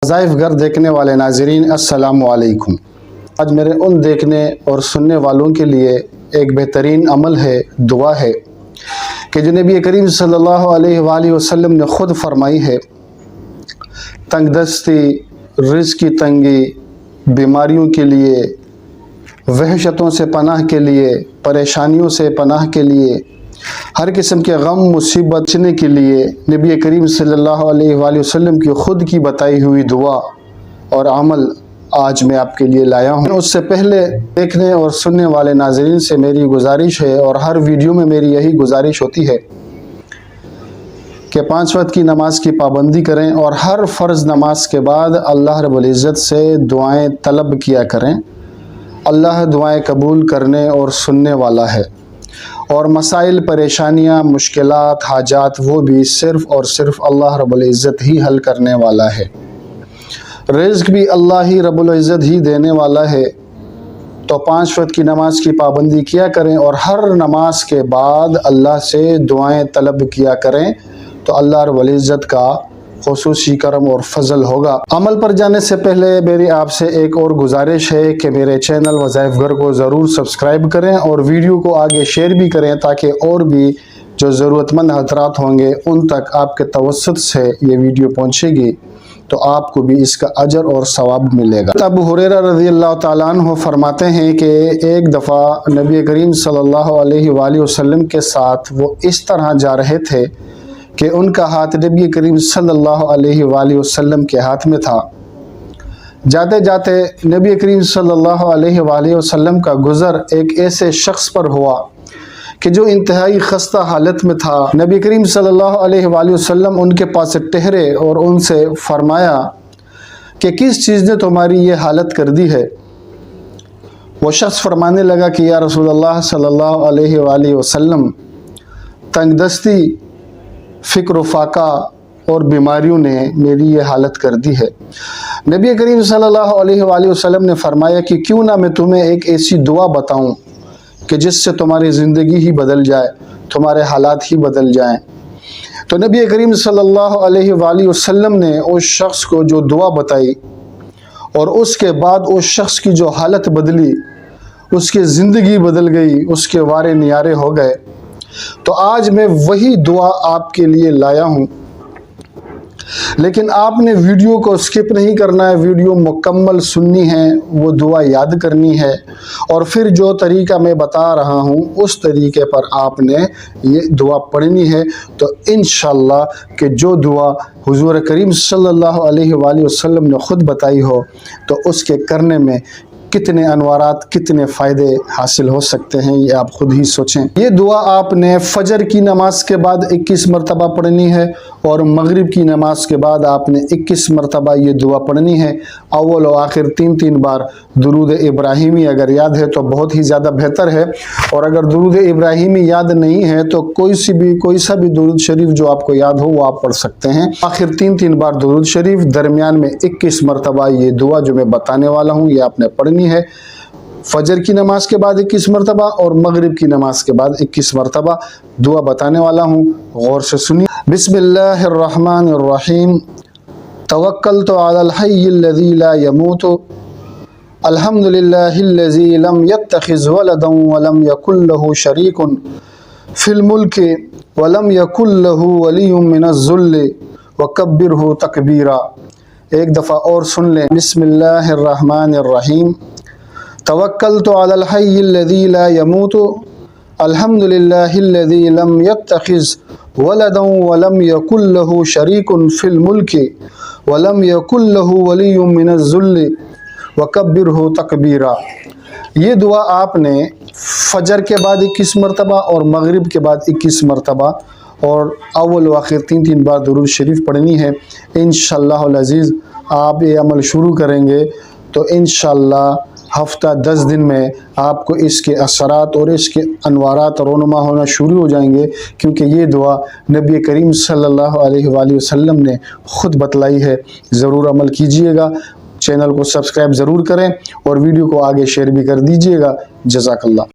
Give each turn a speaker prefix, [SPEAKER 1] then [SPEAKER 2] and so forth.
[SPEAKER 1] वज़ाइफ घर देखने वाले नाज़रीन, अस्सलामु अलैकुम। आज मेरे उन देखने और सुनने वालों के लिए एक बेहतरीन अमल है, दुआ है कि जो नबी करीम सल्लल्लाहु अलैहि वसल्लम ने ख़ुद फरमाई है। तंगदस्ती, रिज़्क़ की तंगी, बीमारियों के लिए, वहशतों से पनाह के लिए, परेशानियों से पनाह के लिए, हर किस्म के गम मुसीबत बचने के लिए नबी करीम सल्लल्लाहु अलैहि वसल्लम की ख़ुद की बताई हुई दुआ और अमल आज मैं आपके लिए लाया हूँ। उससे पहले देखने और सुनने वाले नाज़रीन से मेरी गुजारिश है, और हर वीडियो में मेरी यही गुजारिश होती है कि 5 वक्त की नमाज की पाबंदी करें और हर फ़र्ज़ नमाज के बाद अल्लाह रब्बुल इज़्ज़त से दुआएं तलब किया करें। अल्लाह दुआएं कबूल करने और सुनने वाला है, और मसाइल, परेशानियां, मुश्किलात, हाजात वो भी सिर्फ़ और सिर्फ अल्लाह रब्बुल इज़्ज़त ही हल करने वाला है। रिज़्क़ भी अल्लाह ही रब्बुल इज़्ज़त ही देने वाला है। तो 5 वक्त की नमाज की पाबंदी किया करें और हर नमाज के बाद अल्लाह से दुआएं तलब किया करें, तो अल्लाह रब्बुल इज़्ज़त का ख़ुसूसी करम और फजल होगा। अमल पर जाने से पहले मेरी आपसे एक और गुजारिश है कि मेरे चैनल वज़ाइफ घर को ज़रूर सब्सक्राइब करें और वीडियो को आगे शेयर भी करें, ताकि और भी जो ज़रूरतमंद हज़रात होंगे उन तक आपके तवस्सुत से ये वीडियो पहुँचेगी, तो आपको भी इसका अजर और सवाब मिलेगा। अबू हुरैरा रज़ियल्लाहु ताला अन्हु फरमाते हैं कि एक दफ़ा नबी करीम सल्लल्लाहु अलैहि वसल्लम के साथ वो इस तरह जा रहे थे कि उनका हाथ नबी करीम सल्लल्लाहु अलैहि वसल्लम के हाथ में था। जाते जाते नबी करीम सल्लल्लाहु अलैहि वसल्लम का गुज़र एक ऐसे शख्स पर हुआ कि जो इंतहाई खस्ता हालत में था। नबी करीम सल्लल्लाहु अलैहि वसल्लम उनके पास ठहरे और उनसे फरमाया कि किस चीज़ ने तुम्हारी ये हालत कर दी है। वो शख्स फरमाने लगा कि या रसूलल्लाह सल्लल्लाहु अलैहि वसल्लम, तंगदस्ती, फ़िक्र फाका और बीमारियों ने मेरी ये हालत कर दी है। नबी करीम सल्लल्लाहु अलैहि वसल्लम ने फरमाया कि क्यों ना मैं तुम्हें एक ऐसी दुआ बताऊं कि जिससे तुम्हारी ज़िंदगी ही बदल जाए, तुम्हारे हालात ही बदल जाएं। तो नबी करीम सल्लल्लाहु अलैहि वसल्लम ने उस शख्स को जो दुआ बताई और उसके बाद उस शख्स की जो हालत बदली, उसकी ज़िंदगी बदल गई, उसके वारे नियारे हो गए। तो आज मैं वही दुआ आपके लिए लाया हूँ, लेकिन आपने वीडियो को स्किप नहीं करना है, वीडियो मुकम्मल सुननी है, वो दुआ याद करनी है, और फिर जो तरीका मैं बता रहा हूँ उस तरीके पर आपने ये दुआ पढ़नी है। तो इंशाअल्लाह कि जो दुआ हुज़ूर करीम सल्लल्लाहु अलैहि वसल्लम ने ख़ुद बताई हो, तो उसके करने में कितने अनवारात, कितने फ़ायदे हासिल हो सकते हैं, ये आप ख़ुद ही सोचें। ये दुआ आपने फ़जर की नमाज के बाद 21 मरतबा पढ़नी है, और मगरिब की नमाज के बाद आपने 21 मरतबा ये दुआ पढ़नी है। अव्वल और आखिर 3-3 बार दुरूद इब्राहिमी अगर याद है तो बहुत ही ज़्यादा बेहतर है, और अगर दुरूद इब्राहिमी याद नहीं है तो कोई सा भी दुरूद शरीफ जो आपको याद हो वो आप पढ़ सकते हैं। आखिर 3-3 बार दुरूद शरीफ, दरमियान में 21 मरतबा ये दुआ जो मैं बताने वाला हूँ ये आपने पढ़नी है। फजर की नमाज के बाद 21 मरतबा और मगरिब की नमाज के बाद 21 मरतबा दुआ बताने वाला हूँ, गौर से सुनिए। बिस्मिल्लाहिर्रहमानिर्रहीम। तवक्कलतु अलल हय्यिल्लज़ी ला यमूतु, अल्हम्दुलिल्लाहिल्लज़ी लम यत्तखिज़ वलदन वलम यकुल लहू शरीकुन फिल मुल्कि वलम यकुल लहू वलियुम मिनज़्ज़ुल्लि वकब्बिरहु तकबीरा। एक दफ़ा और सुन लें। बिस्मिल्लाहिर्रहमानिर्रहीम। तवक्कलतु अलल हय्यिल्लज़ी ला यमूतु, अल्हम्दुलिल्लाहिल्लज़ी लम यत्तखिज़ वलदन वलम यकुल लहू शरीकुन फिल मुल्कि वलम यकुल लहू वलियुम मिनज़्ज़ुल्लि वकब्बिरहु तकबीरा। ये दुआ आपने फजर के बाद 21 मरतबा और मगरिब के बाद 21 मरतबा और अव्वल व आखिर 3-3 बार दुरूद शरीफ पढ़नी है। इंशाअल्लाहुल अज़ीज़ आप ये अमल शुरू करेंगे तो इंशाअल्लाह हफ्ता 10 दिन में आपको इसके असरात और इसके अनवारात रोनुमा होना शुरू हो जाएंगे, क्योंकि ये दुआ नबी करीम सल्लल्लाहु अलैहि वसल्लम ने ख़ुद बतलाई है। ज़रूर अमल कीजिएगा, चैनल को सब्सक्राइब ज़रूर करें और वीडियो को आगे शेयर भी कर दीजिएगा। जज़ाकल्लाह।